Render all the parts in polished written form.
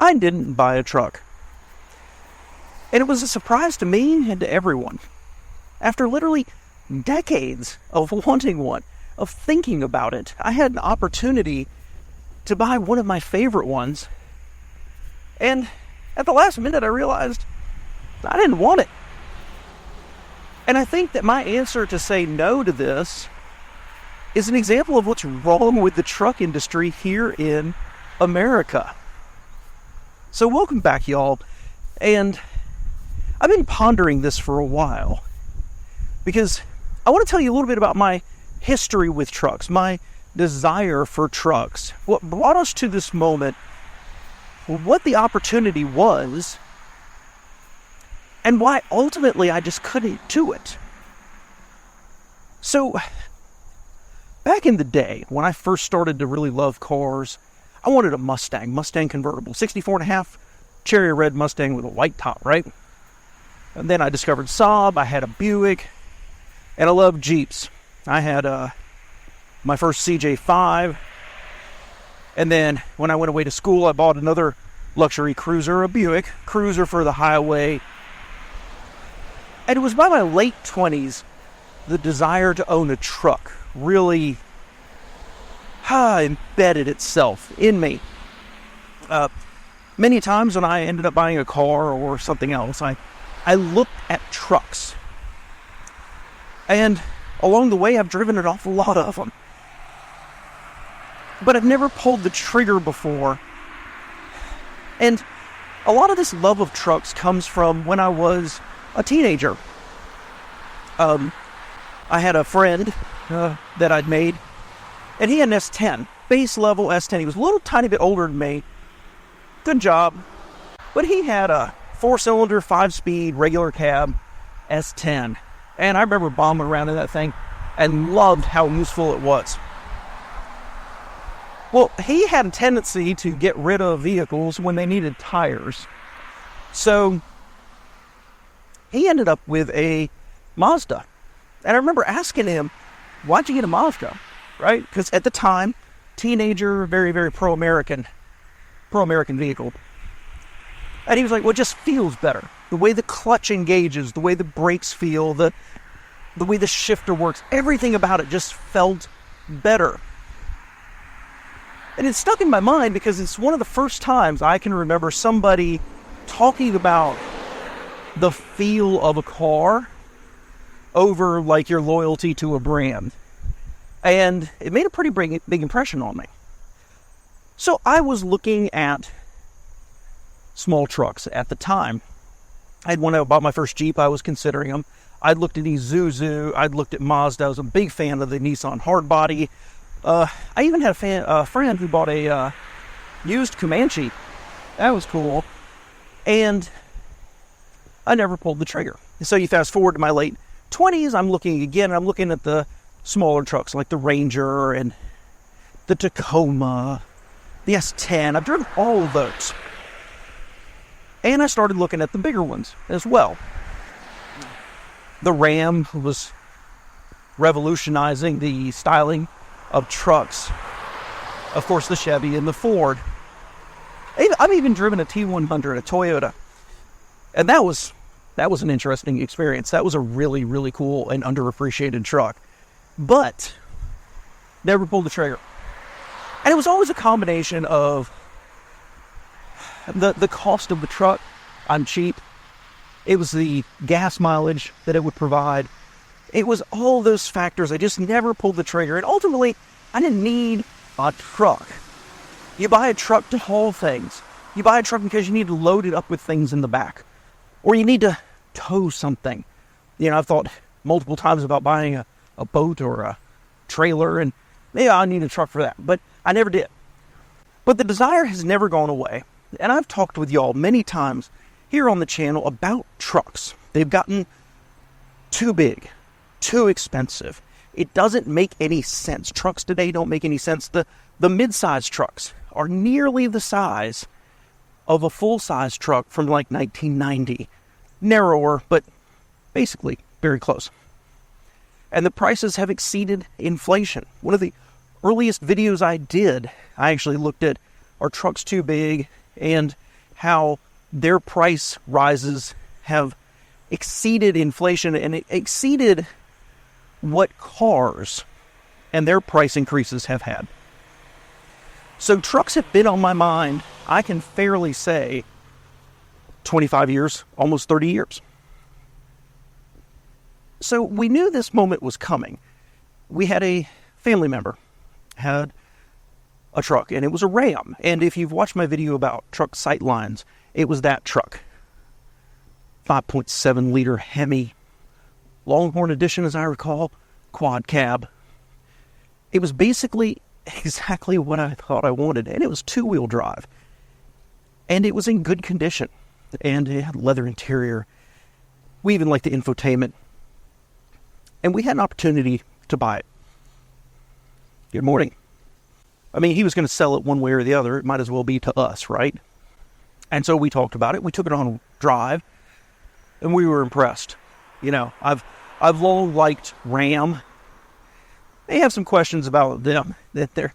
I didn't buy a truck. And it was a surprise to me and to everyone. After literally decades of wanting one, of thinking about it, I had an opportunity to buy one of my favorite ones. And at the last minute, I realized I didn't want it. And I think that my answer to say no to this is an example of what's wrong with the truck industry here in America. So welcome back, y'all. And I've been pondering this for a while because I want to tell you a little bit about my history with trucks, my desire for trucks, what brought us to this moment, what the opportunity was, and why ultimately I just couldn't do it. So, back in the day, when I first started to really love cars, I wanted a Mustang convertible, 64.5 cherry red Mustang with a white top, right? And then I discovered Saab, I had a Buick, and I loved Jeeps. I had my first CJ5, and then when I went away to school, I bought another luxury cruiser, a Buick cruiser for the highway. And it was by my late 20s, the desire to own a truck really embedded itself in me. Many times when I ended up buying a car or something else, I looked at trucks. And along the way, I've driven an awful lot of them. But I've never pulled the trigger before. And a lot of this love of trucks comes from when I was a teenager. I had a friend that I'd made, and he had an S10, base level S10. He was a little tiny bit older than me. Good job. But he had a 4-cylinder, 5-speed, regular cab S10. And I remember bombing around in that thing and loved how useful it was. Well, he had a tendency to get rid of vehicles when they needed tires. So he ended up with a Mazda. And I remember asking him, why'd you get a Mazda? Right? Because at the time, teenager, very, very pro-American vehicle. And he was like, well, it just feels better. The way the clutch engages, the way the brakes feel, the way the shifter works, everything about it just felt better. And it stuck in my mind because it's one of the first times I can remember somebody talking about the feel of a car over like your loyalty to a brand. And it made a pretty big impression on me. So I was looking at small trucks at the time. When I bought my first Jeep, I was considering them. I'd looked at Isuzu, I'd looked at Mazda. I was a big fan of the Nissan hardbody. I even had a friend who bought a used Comanche. That was cool. And I never pulled the trigger. So you fast forward to my late 20s, I'm looking at the smaller trucks like the Ranger and the Tacoma, the S10. I've driven all of those. And I started looking at the bigger ones as well. The Ram was revolutionizing the styling of trucks. Of course, the Chevy and the Ford. I've even driven a T100, a Toyota. And that was an interesting experience. That was a really, really cool and underappreciated truck. But never pulled the trigger. And it was always a combination of the cost of the truck. I'm cheap. It was the gas mileage that it would provide. It was all those factors. I just never pulled the trigger. And ultimately, I didn't need a truck. You buy a truck to haul things. You buy a truck because you need to load it up with things in the back. Or you need to tow something. I've thought multiple times about buying a boat or a trailer, and maybe I need a truck for that. But I never did. But the desire has never gone away. And I've talked with y'all many times here on the channel about trucks. They've gotten too big, too expensive. It doesn't make any sense. Trucks today don't make any sense. The mid-size trucks are nearly the size of a full-size truck from like 1990. Narrower, but basically very close. And the prices have exceeded inflation. One of the earliest videos I did, I actually looked at, are trucks too big? And how their price rises have exceeded inflation and it exceeded what cars and their price increases have had. So trucks have been on my mind, I can fairly say, 25 years, almost 30 years. So we knew this moment was coming. We had a family member, had a truck, and it was a Ram. And if you've watched my video about truck sight lines, it was that truck. 5.7 liter Hemi, Longhorn edition as I recall, quad cab. It was basically exactly what I thought I wanted, and it was 2-wheel drive. And it was in good condition, and it had leather interior. We even liked the infotainment. And we had an opportunity to buy it. Good morning. I mean, he was going to sell it one way or the other. It might as well be to us, right? And so we talked about it. We took it on a drive, and we were impressed. You know, I've long liked Ram. They have some questions about them, that their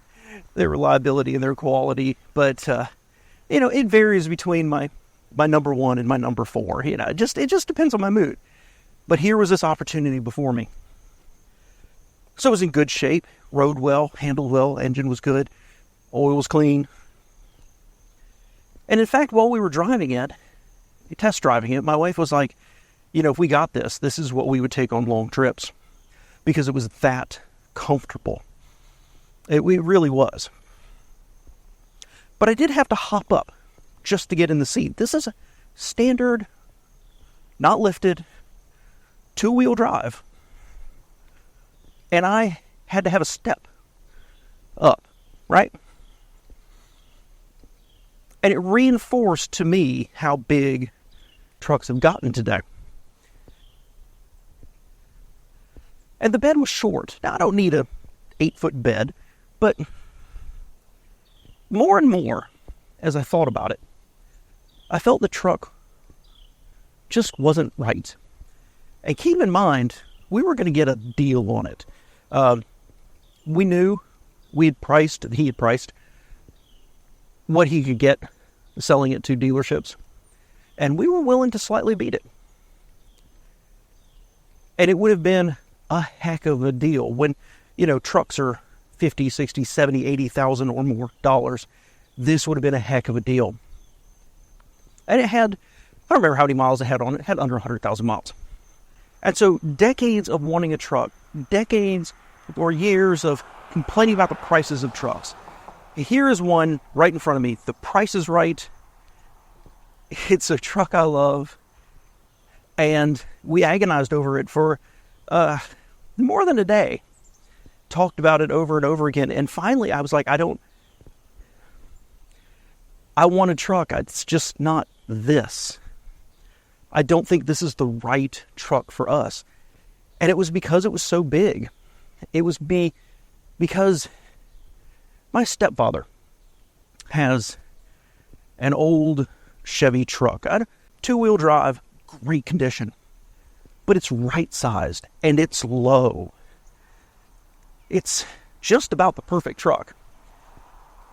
reliability and their quality, but you know, it varies between my number 1 and my number 4. You know, it just depends on my mood. But here was this opportunity before me. So it was in good shape, rode well, handled well, engine was good, oil was clean. And in fact, while we were driving it, test driving it, my wife was like, you know, if we got this, this is what we would take on long trips. Because it was that comfortable. It really was. But I did have to hop up just to get in the seat. This is a standard, not lifted, 2-wheel drive. And I had to have a step up, right? And it reinforced to me how big trucks have gotten today. And the bed was short. Now, I don't need a 8-foot bed, but more and more, as I thought about it, I felt the truck just wasn't right. And keep in mind, we were going to get a deal on it. We knew he had priced what he could get selling it to dealerships. And we were willing to slightly beat it. And it would have been a heck of a deal when, you know, trucks are 50, 60, 70, 80,000 or more dollars. This would have been a heck of a deal. And it had, I don't remember how many miles it had on it. It had under 100,000 miles. And so decades of wanting a truck, decades or years of complaining about the prices of trucks. Here is one right in front of me. The price is right. It's a truck I love. And we agonized over it for more than a day. Talked about it over and over again. And finally, I was like, I want a truck. It's just not this. I don't think this is the right truck for us. And it was because it was so big. It was because my stepfather has an old Chevy truck. 2-wheel drive, great condition. But it's right-sized and it's low. It's just about the perfect truck.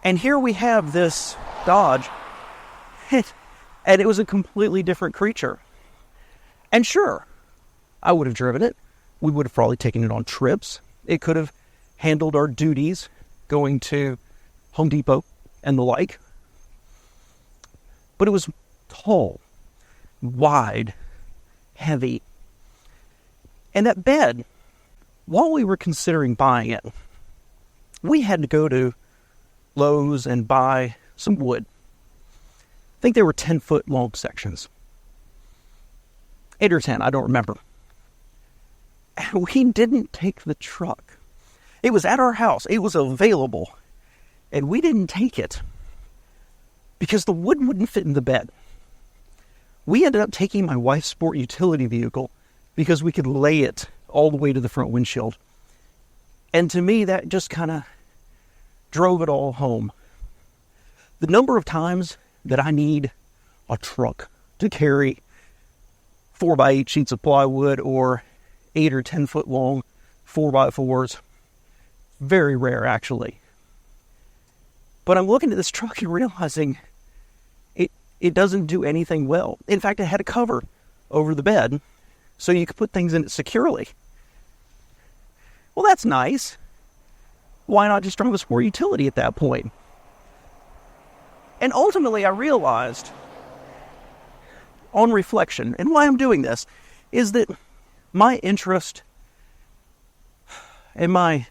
And here we have this Dodge, and it was a completely different creature. And sure, I would have driven it. We would have probably taken it on trips. It could have handled our duties going to Home Depot and the like. But it was tall, wide, heavy. And that bed, while we were considering buying it, we had to go to Lowe's and buy some wood. I think they were 10-foot long sections. 8 or 10, I don't remember. And we didn't take the truck. It was at our house. It was available. And we didn't take it because the wood wouldn't fit in the bed. We ended up taking my wife's sport utility vehicle because we could lay it all the way to the front windshield. And to me, that just kind of drove it all home. The number of times that I need a truck to carry 4x8 sheets of plywood or 8 or 10 foot long 4x4s, very rare actually. But I'm looking at this truck and realizing it doesn't do anything well. In fact, it had a cover over the bed so you could put things in it securely. Well, that's nice. Why not just drive a sport utility at that point? And ultimately, I realized on reflection, and why I'm doing this, is that my interest and my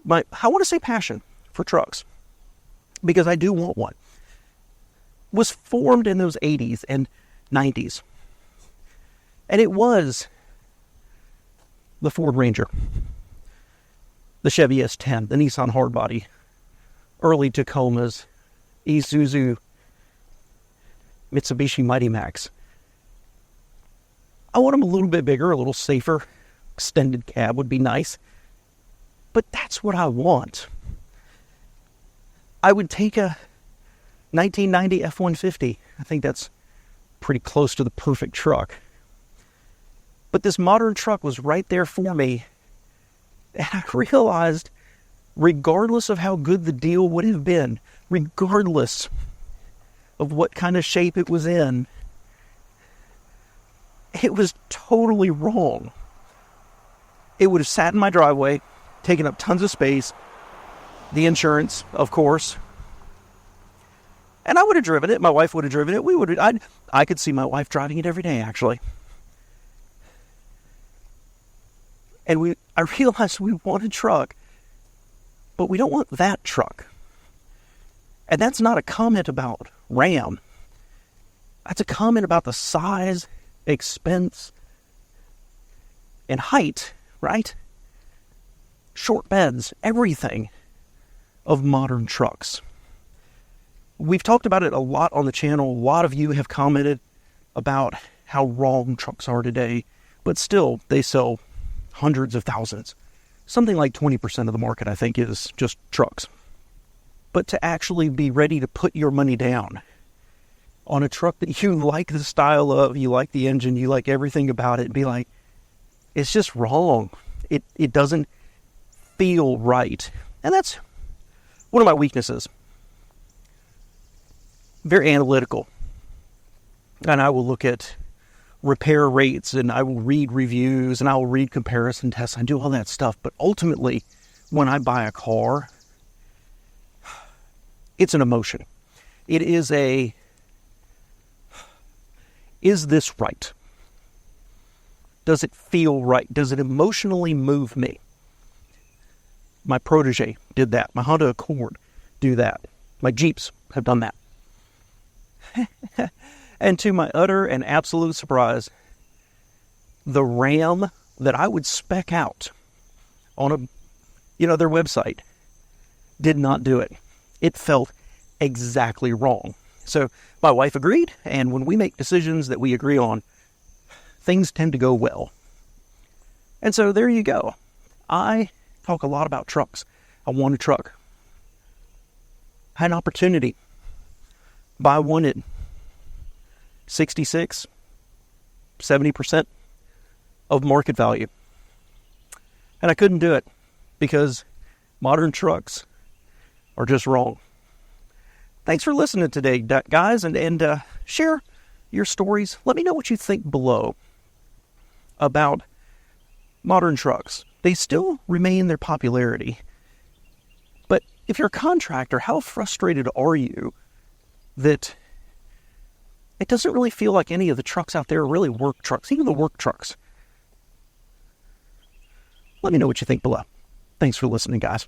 I want to say passion for trucks, because I do want one, was formed in those 80s and 90s. And it was the Ford Ranger, the Chevy S10, the Nissan Hardbody, early Tacomas, Isuzu, Mitsubishi Mighty Max. I want them a little bit bigger, a little safer. Extended cab would be nice. But that's what I want. I would take a 1990 F-150. I think that's pretty close to the perfect truck. But this modern truck was right there for me. And I realized, regardless of how good the deal would have been, regardless of what kind of shape it was in, it was totally wrong. It would have sat in my driveway, taken up tons of space, the insurance, of course. And I would have driven it. My wife would have driven it. I could see my wife driving it every day, actually. And I realized we want a truck, but we don't want that truck. And that's not a comment about Ram. That's a comment about the size, expense, and height, right? Short beds, everything of modern trucks. We've talked about it a lot on the channel. A lot of you have commented about how wrong trucks are today, but still, they sell hundreds of thousands. Something like 20% of the market, I think, is just trucks. But to actually be ready to put your money down on a truck that you like the style of, you like the engine, you like everything about it, and be like, it's just wrong. It doesn't feel right. And that's one of my weaknesses. Very analytical. And I will look at repair rates, and I will read reviews, and I will read comparison tests. I do all that stuff. But ultimately, when I buy a car, it's an emotion. It is is this right? Does it feel right? Does it emotionally move me? My Protege did that. My Honda Accord do that. My Jeeps have done that. And to my utter and absolute surprise, the Ram that I would spec out on their website did not do it. It felt exactly wrong. So my wife agreed, and when we make decisions that we agree on, things tend to go well. And so there you go. I talk a lot about trucks. I want a truck. I had an opportunity. Buy one at 66, 70% of market value. And I couldn't do it because modern trucks are just wrong. Thanks for listening today, guys, and share your stories. Let me know what you think below about modern trucks. They still remain their popularity. But if you're a contractor, how frustrated are you that it doesn't really feel like any of the trucks out there are really work trucks, even the work trucks? Let me know what you think below. Thanks for listening, guys.